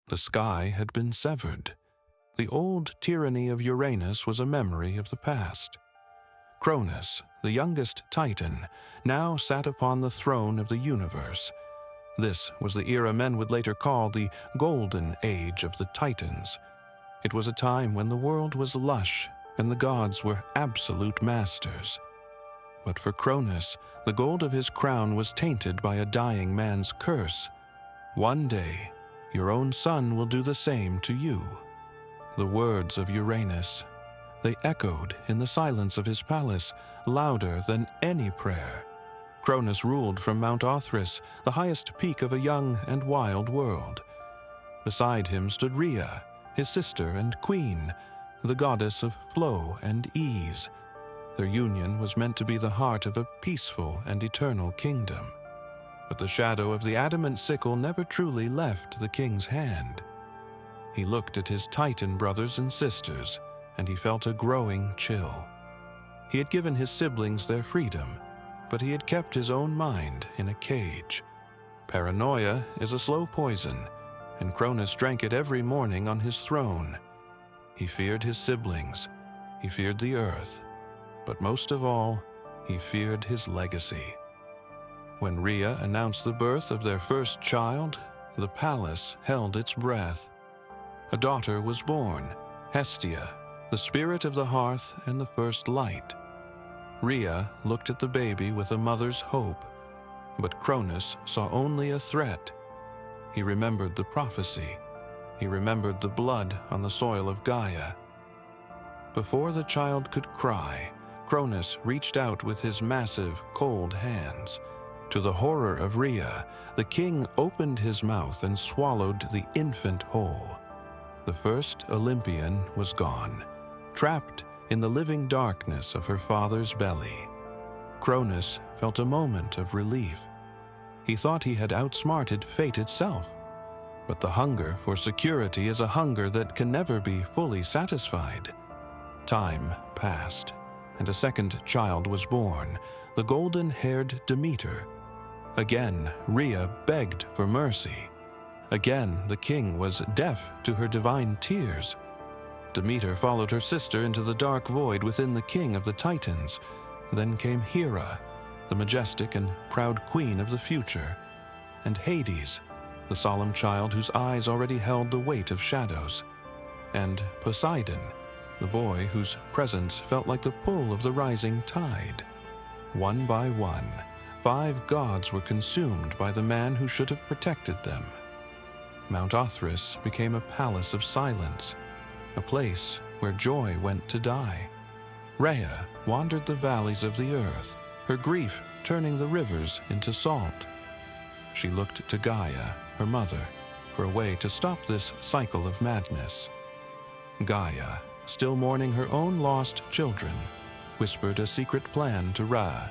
The sky had been severed. The old tyranny of Uranus was a memory of the past. Cronus, the youngest Titan, now sat upon the throne of the universe. This was the era men would later call the Golden Age of the Titans. It was a time when the world was lush and the gods were absolute masters. But for Cronus, the gold of his crown was tainted by a dying man's curse. One day, your own son will do the same to you. The words of Uranus, they echoed in the silence of his palace, louder than any prayer. Cronus ruled from Mount Othrys, the highest peak of a young and wild world. Beside him stood Rhea, his sister and queen, the goddess of flow and ease. Their union was meant to be the heart of a peaceful and eternal kingdom. But the shadow of the adamant sickle never truly left the king's hand. He looked at his Titan brothers and sisters, and he felt a growing chill. He had given his siblings their freedom, but he had kept his own mind in a cage. Paranoia is a slow poison, and Cronus drank it every morning on his throne. He feared his siblings, he feared the earth, but most of all, he feared his legacy. When Rhea announced the birth of their first child, the palace held its breath. A daughter was born, Hestia, the spirit of the hearth and the first light. Rhea looked at the baby with a mother's hope, but Cronus saw only a threat. He remembered the prophecy. He remembered the blood on the soil of Gaia. Before the child could cry, Cronus reached out with his massive, cold hands. To the horror of Rhea, the king opened his mouth and swallowed the infant whole. The first Olympian was gone, trapped in the living darkness of her father's belly. Cronus felt a moment of relief. He thought he had outsmarted fate itself. But the hunger for security is a hunger that can never be fully satisfied. Time passed, and a second child was born, the golden-haired Demeter. Again, Rhea begged for mercy. Again, the king was deaf to her divine tears. Demeter followed her sister into the dark void within the king of the Titans. Then came Hera, the majestic and proud queen of the future, and Hades, the solemn child whose eyes already held the weight of shadows, and Poseidon, the boy whose presence felt like the pull of the rising tide. One by one, 5 gods were consumed by the man who should have protected them. Mount Othrys became a palace of silence, a place where joy went to die. Rhea wandered the valleys of the earth, her grief turning the rivers into salt. She looked to Gaia, her mother, for a way to stop this cycle of madness. Gaia, still mourning her own lost children, whispered a secret plan to Rhea.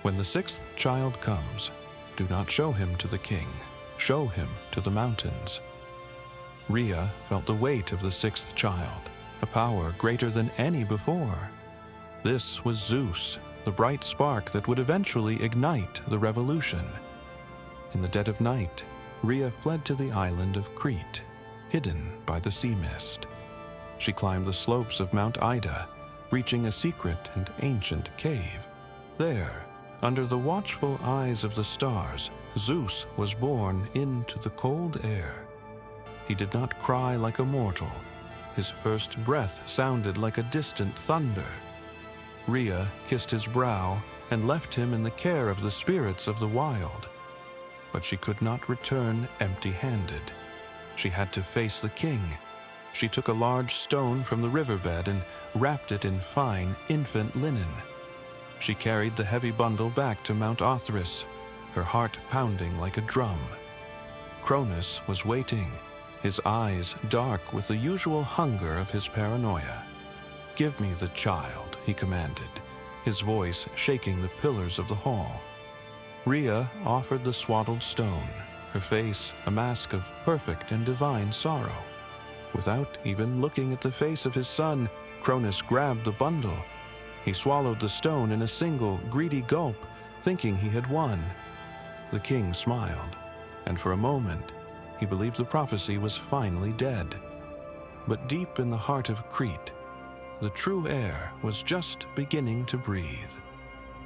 When the 6th child comes, do not show him to the king, show him to the mountains. Rhea felt the weight of the 6th child, a power greater than any before. This was Zeus, the bright spark that would eventually ignite the revolution. In the dead of night, Rhea fled to the island of Crete, hidden by the sea mist. She climbed the slopes of Mount Ida, reaching a secret and ancient cave. There, under the watchful eyes of the stars, Zeus was born into the cold air. He did not cry like a mortal. His first breath sounded like a distant thunder. Rhea kissed his brow and left him in the care of the spirits of the wild. But she could not return empty-handed. She had to face the king. She took a large stone from the riverbed and wrapped it in fine infant linen. She carried the heavy bundle back to Mount Othrys, her heart pounding like a drum. Cronus was waiting, his eyes dark with the usual hunger of his paranoia. "Give me the child," he commanded, his voice shaking the pillars of the hall. Rhea offered the swaddled stone, her face a mask of perfect and divine sorrow. Without even looking at the face of his son, Cronus grabbed the bundle. He swallowed the stone in a single, greedy gulp, thinking he had won. The king smiled, and for a moment, he believed the prophecy was finally dead. But deep in the heart of Crete, the true air was just beginning to breathe.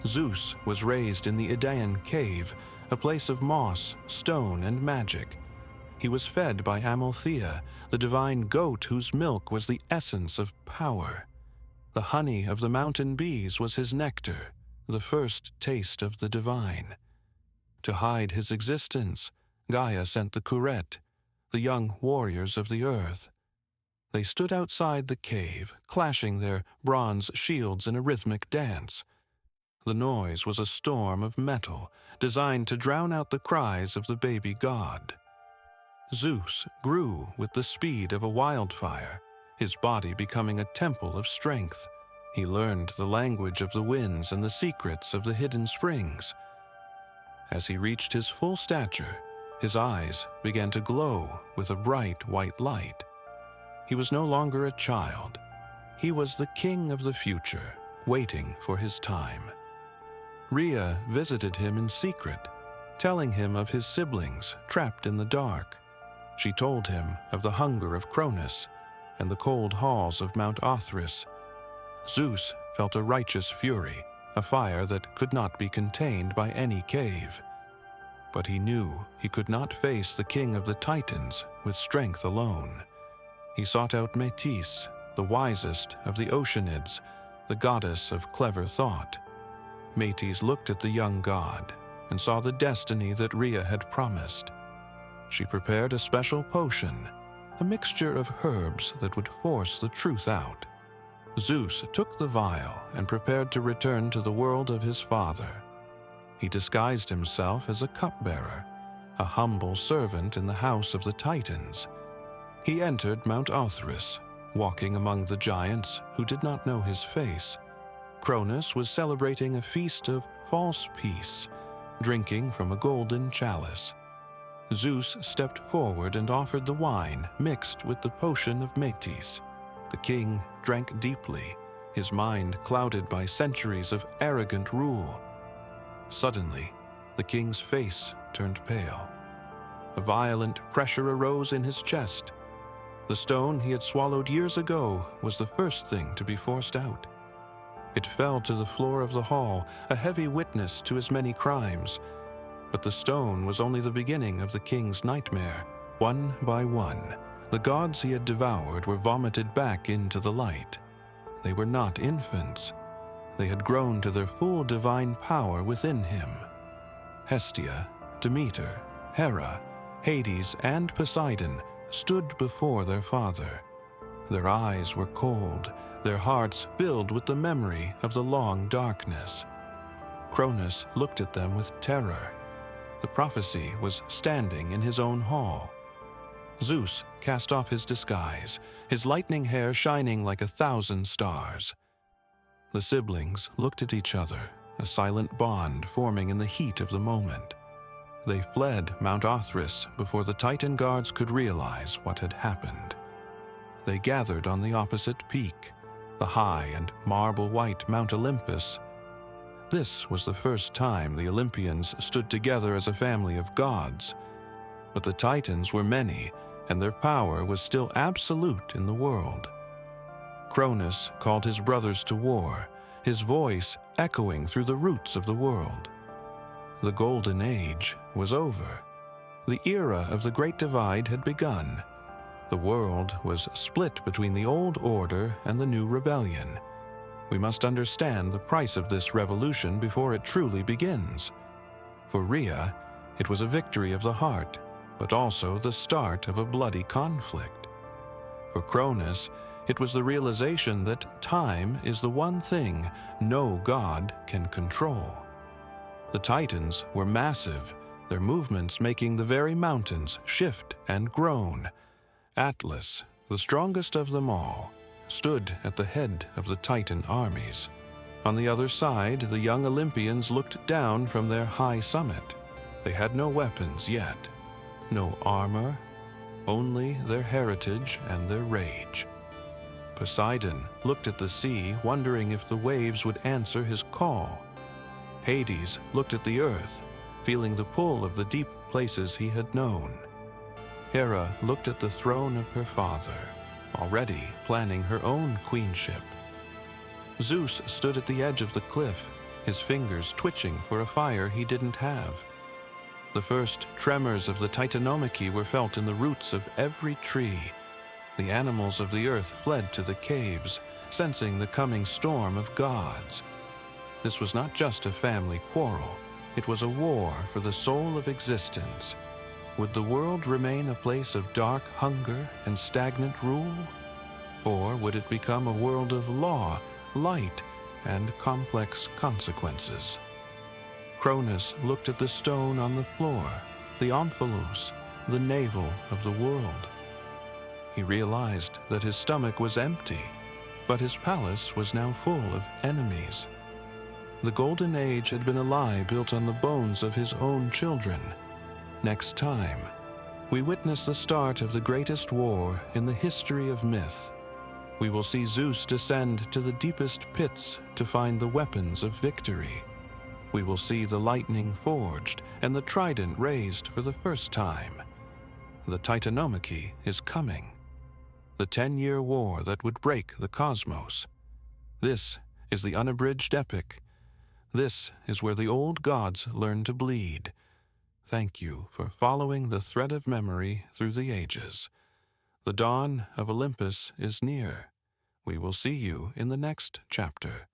Zeus was raised in the Idaean cave, a place of moss, stone, and magic. He was fed by Amalthea, the divine goat whose milk was the essence of power. The honey of the mountain bees was his nectar, the first taste of the divine. To hide his existence, Gaia sent the Curetes, the young warriors of the earth. They stood outside the cave, clashing their bronze shields in a rhythmic dance. The noise was a storm of metal, designed to drown out the cries of the baby god. Zeus grew with the speed of a wildfire, his body becoming a temple of strength. He learned the language of the winds and the secrets of the hidden springs. As he reached his full stature, his eyes began to glow with a bright white light. He was no longer a child. He was the king of the future, waiting for his time. Rhea visited him in secret, telling him of his siblings trapped in the dark. She told him of the hunger of Cronus and the cold halls of Mount Othrys. Zeus felt a righteous fury, a fire that could not be contained by any cave. But he knew he could not face the king of the Titans with strength alone. He sought out Metis, the wisest of the Oceanids, the goddess of clever thought. Metis looked at the young god and saw the destiny that Rhea had promised. She prepared a special potion, a mixture of herbs that would force the truth out. Zeus took the vial and prepared to return to the world of his father. He disguised himself as a cupbearer, a humble servant in the house of the Titans. He entered Mount Othrys, walking among the giants who did not know his face. Cronus was celebrating a feast of false peace, drinking from a golden chalice. Zeus stepped forward and offered the wine mixed with the potion of Metis. The king drank deeply, his mind clouded by centuries of arrogant rule. Suddenly, the king's face turned pale. A violent pressure arose in his chest. The stone he had swallowed years ago was the first thing to be forced out. It fell to the floor of the hall, a heavy witness to his many crimes. But the stone was only the beginning of the king's nightmare. One by one, the gods he had devoured were vomited back into the light. They were not infants. They had grown to their full divine power within him. Hestia, Demeter, Hera, Hades, and Poseidon stood before their father. Their eyes were cold, their hearts filled with the memory of the long darkness. Cronus looked at them with terror. The prophecy was standing in his own hall. Zeus cast off his disguise, his lightning hair shining like 1,000 stars. The siblings looked at each other, a silent bond forming in the heat of the moment. They fled Mount Othrys before the Titan guards could realize what had happened. They gathered on the opposite peak, the high and marble-white Mount Olympus. This was the first time the Olympians stood together as a family of gods. But the Titans were many, and their power was still absolute in the world. Cronus called his brothers to war, his voice echoing through the roots of the world. The Golden Age was over. The era of the Great Divide had begun. The world was split between the old order and the new rebellion. We must understand the price of this revolution before it truly begins. For Rhea, it was a victory of the heart, but also the start of a bloody conflict. For Cronus, it was the realization that time is the one thing no god can control. The Titans were massive, their movements making the very mountains shift and groan. Atlas, the strongest of them all, stood at the head of the Titan armies. On the other side, the young Olympians looked down from their high summit. They had no weapons yet, no armor, only their heritage and their rage. Poseidon looked at the sea, wondering if the waves would answer his call. Hades looked at the earth, feeling the pull of the deep places he had known. Hera looked at the throne of her father, already planning her own queenship. Zeus stood at the edge of the cliff, his fingers twitching for a fire he didn't have. The first tremors of the Titanomachy were felt in the roots of every tree. The animals of the earth fled to the caves, sensing the coming storm of gods. This was not just a family quarrel, it was a war for the soul of existence. Would the world remain a place of dark hunger and stagnant rule? Or would it become a world of law, light, and complex consequences? Cronus looked at the stone on the floor, the omphalos, the navel of the world. He realized that his stomach was empty, but his palace was now full of enemies. The Golden Age had been a lie built on the bones of his own children. Next time, we witness the start of the greatest war in the history of myth. We will see Zeus descend to the deepest pits to find the weapons of victory. We will see the lightning forged and the trident raised for the first time. The Titanomachy is coming. The 10-year war that would break the cosmos. This is the Unabridged Epic. This is where the old gods learn to bleed. Thank you for following the thread of memory through the ages. The dawn of Olympus is near. We will see you in the next chapter.